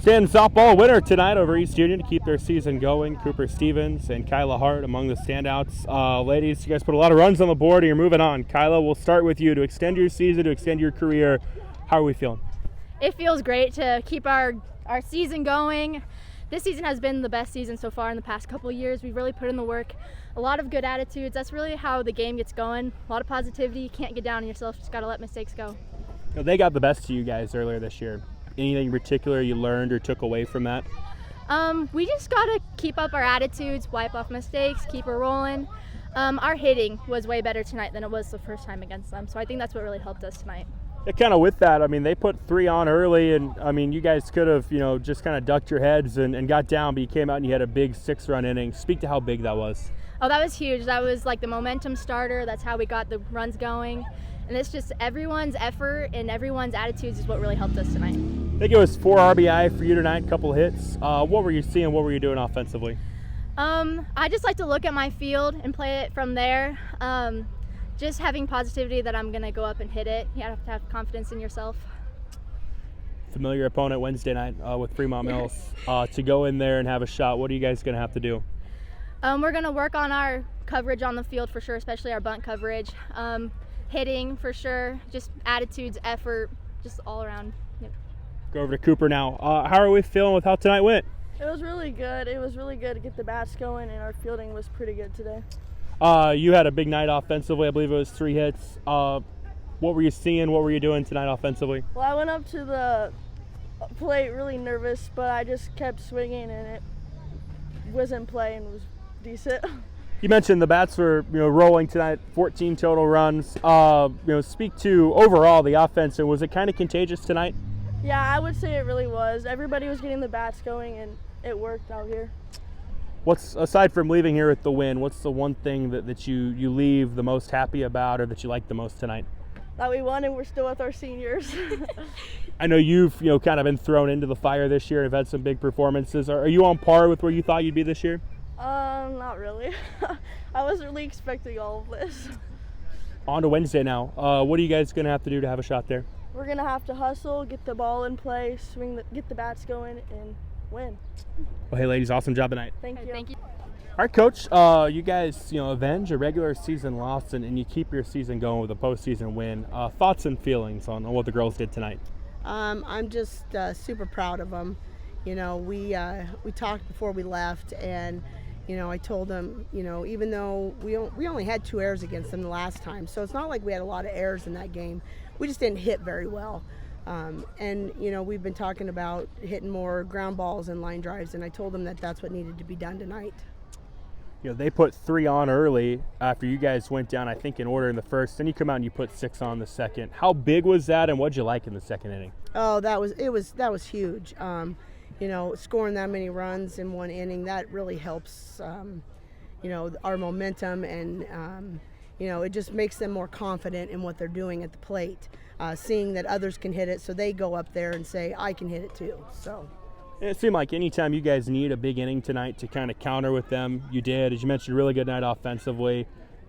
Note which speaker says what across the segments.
Speaker 1: Stanton softball winner tonight over East Union to keep their season going. Cooper Stevens and Kyla Hart among the standouts. Ladies, you guys put a lot of runs on the board and you're moving on. Kyla, we'll start with you. To extend your season, to extend your career, how are we feeling?
Speaker 2: It feels great to keep our season going. This season has been the best season so far in the past couple of years. We've really put in the work, a lot of good attitudes. That's really how the game gets going. A lot of positivity. You can't get down on yourself. Just got to let mistakes go.
Speaker 1: They got the best of you guys earlier this year. Anything in particular you learned or took away from that?
Speaker 2: We just got to keep up our attitudes, wipe off mistakes, keep her rolling. Our hitting was way better tonight than it was the first time against them, so I think that's what really helped us tonight.
Speaker 1: Yeah, kind of with that, I mean, they put 3 on early, and I mean, you guys could have, just kind of ducked your heads and got down, but you came out and you had a big 6-run inning. Speak to how big that was.
Speaker 2: Oh, that was huge. That was like the momentum starter. That's how we got the runs going. And it's just everyone's effort and everyone's attitudes is what really helped us tonight.
Speaker 1: I think it was 4 RBI for you tonight, a couple hits. What were you seeing? What were you doing offensively?
Speaker 2: I just like to look at my field and play it from there. Just having positivity that I'm going to go up and hit it. You have to have confidence in yourself.
Speaker 1: Familiar opponent Wednesday night with Fremont Mills. To go in there and have a shot, what are you guys going to have to do?
Speaker 2: We're going to work on our coverage on the field for sure, especially our bunt coverage. Hitting for sure, just attitudes, effort, just all around. Yep.
Speaker 1: Go over to Cooper now. How are we feeling with how tonight went?
Speaker 3: It was really good. It was really good to get the bats going, and our fielding was pretty good today.
Speaker 1: You had a big night offensively. I believe it was 3 hits. What were you seeing? What were you doing tonight offensively?
Speaker 3: Well, I went up to the plate really nervous, but I just kept swinging, and it was in play and was decent.
Speaker 1: You mentioned the bats were rolling tonight, 14 total runs. Speak to overall the offense, and was it kind of contagious tonight?
Speaker 3: Yeah, I would say it really was. Everybody was getting the bats going, and it worked out here.
Speaker 1: Aside from leaving here with the win, what's the one thing that you leave the most happy about or that you liked the most tonight?
Speaker 3: That we won and we're still with our seniors.
Speaker 1: I know you've kind of been thrown into the fire this year and have had some big performances. Are you on par with where you thought you'd be this year?
Speaker 3: Not really. I wasn't really expecting all of this.
Speaker 1: On to Wednesday now. What are you guys going to have to do to have a shot there?
Speaker 3: We're going to have to hustle, get the ball in play, get the bats going, and win.
Speaker 1: Well, hey, ladies, awesome job tonight.
Speaker 3: Thank you.
Speaker 2: Thank you.
Speaker 1: All right, Coach, you guys, avenge a regular season loss and you keep your season going with a postseason win. Thoughts and feelings on what the girls did tonight?
Speaker 4: I'm just super proud of them. We talked before we left, and I told them, even though we only had 2 errors against them the last time, so it's not like we had a lot of errors in that game. We just didn't hit very well. And we've been talking about hitting more ground balls and line drives, and I told them that that's what needed to be done tonight.
Speaker 1: They put 3 on early after you guys went down, I think, in order in the first. Then you come out and you put 6 on the second. How big was that, and what'd you like in the second inning?
Speaker 4: Oh, that was huge. Scoring that many runs in one inning, that really helps, our momentum, and, it just makes them more confident in what they're doing at the plate, seeing that others can hit it, so they go up there and say, I can hit it too. So.
Speaker 1: It seemed like anytime you guys need a big inning tonight to kind of counter with them, you did. As you mentioned, really good night offensively.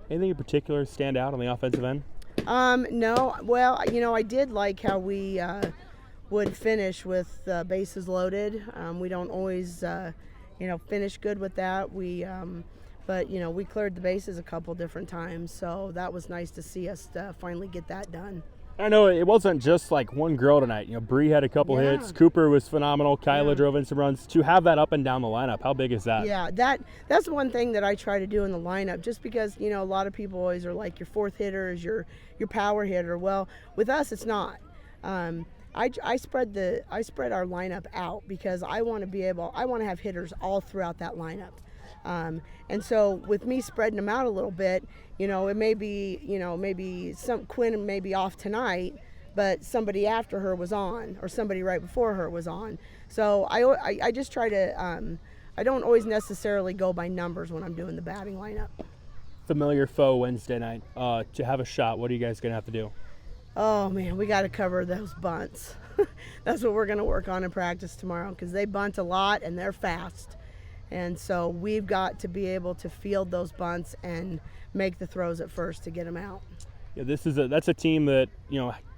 Speaker 1: Anything in particular stand out on the offensive end?
Speaker 4: No. Well, I did like how we would finish with bases loaded. We don't always, finish good with that. But we cleared the bases a couple different times, so that was nice to see us finally get that done.
Speaker 1: I know it wasn't just like one girl tonight. Bree had a couple hits. Cooper was phenomenal. Kyla drove in some runs. To have that up and down the lineup, how big is that?
Speaker 4: Yeah, that's one thing that I try to do in the lineup, just because, a lot of people always are like, your fourth hitter is your power hitter. Well, with us, it's not. I spread our lineup out because I want to have hitters all throughout that lineup. And so with me spreading them out a little bit, it may be, maybe Quinn may be off tonight, but somebody after her was on, or somebody right before her was on. So I just try to, I don't always necessarily go by numbers when I'm doing the batting lineup.
Speaker 1: Familiar foe Wednesday night. To have a shot, what are you guys going to have to do?
Speaker 4: Oh, man, we got to cover those bunts. That's what we're going to work on in practice tomorrow, because they bunt a lot and they're fast. And so we've got to be able to field those bunts and make the throws at first to get them out.
Speaker 1: Yeah, that's a team that,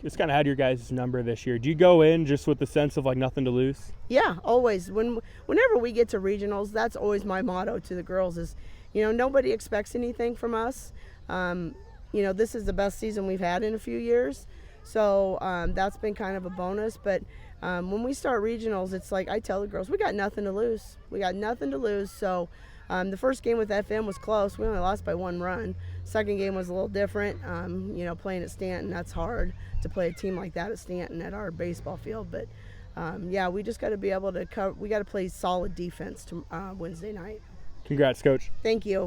Speaker 1: it's kind of had your guys' number this year. Do you go in just with the sense of like nothing to lose?
Speaker 4: Yeah, always. Whenever we get to regionals, that's always my motto to the girls is, nobody expects anything from us. This is the best season we've had in a few years. So that's been kind of a bonus. But when we start regionals, it's like I tell the girls, we got nothing to lose. We got nothing to lose. So the first game with FM was close. We only lost by 1 run. Second game was a little different. Playing at Stanton, that's hard to play a team like that at Stanton at our baseball field. But we just got to be able to we got to play solid defense to Wednesday night.
Speaker 1: Congrats, Coach.
Speaker 4: Thank you.